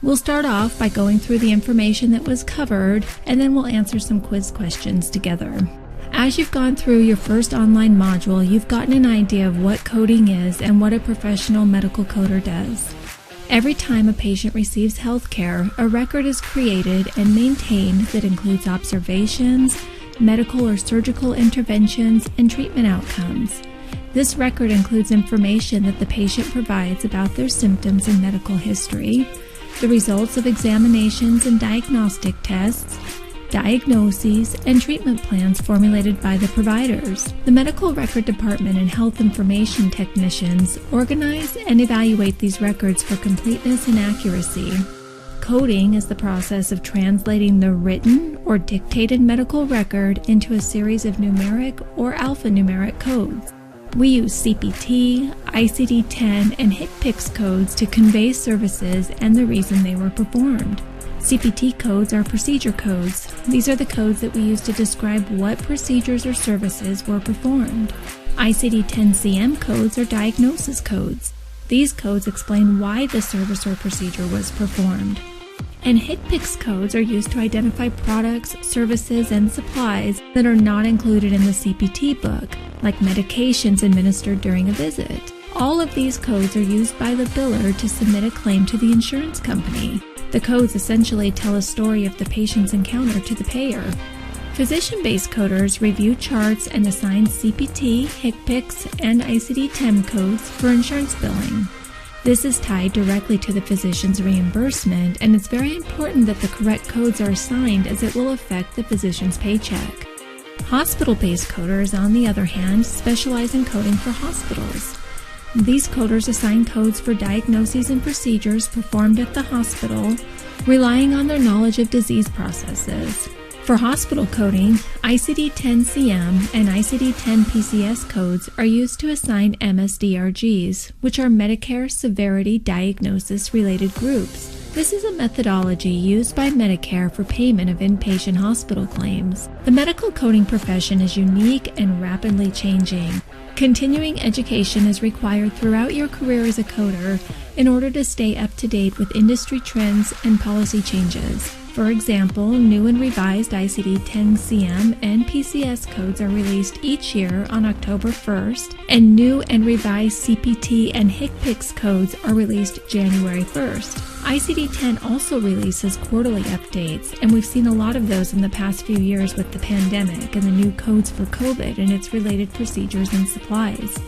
We'll start off by going through the information that was covered, and then we'll answer some quiz questions together. As you've gone through your first online module, you've gotten an idea of what coding is and what a professional medical coder does. Every time a patient receives health care, a record is created and maintained that includes observations, medical or surgical interventions, and treatment outcomes. This record includes information that the patient provides about their symptoms and medical history, the results of examinations and diagnostic tests, diagnoses, and treatment plans formulated by the providers. The medical record department and health information technicians organize and evaluate these records for completeness and accuracy. Coding is the process of translating the written or dictated medical record into a series of numeric or alphanumeric codes. We use CPT, ICD-10, and HCPCS codes to convey services and the reason they were performed. CPT codes are procedure codes. These are the codes that we use to describe what procedures or services were performed. ICD-10-CM codes are diagnosis codes. These codes explain why the service or procedure was performed. And HCPCS codes are used to identify products, services, and supplies that are not included in the CPT book, like medications administered during a visit. All of these codes are used by the biller to submit a claim to the insurance company. The codes essentially tell a story of the patient's encounter to the payer. Physician-based coders review charts and assign CPT, HCPCS, and ICD-10 codes for insurance billing. This is tied directly to the physician's reimbursement, and it's very important that the correct codes are assigned as it will affect the physician's paycheck. Hospital-based coders, on the other hand, specialize in coding for hospitals. These coders assign codes for diagnoses and procedures performed at the hospital, relying on their knowledge of disease processes. For hospital coding, ICD-10-CM and ICD-10-PCS codes are used to assign MSDRGs, which are Medicare Severity Diagnosis-related groups. This is a methodology used by Medicare for payment of inpatient hospital claims. The medical coding profession is unique and rapidly changing. Continuing education is required throughout your career as a coder in order to stay up to date with industry trends and policy changes. For example, new and revised ICD-10-CM and PCS codes are released each year on October 1st, and new and revised CPT and HCPCS codes are released January 1st. ICD-10 also releases quarterly updates, and we've seen a lot of those in the past few years with the pandemic and the new codes for COVID and its related procedures and supplies.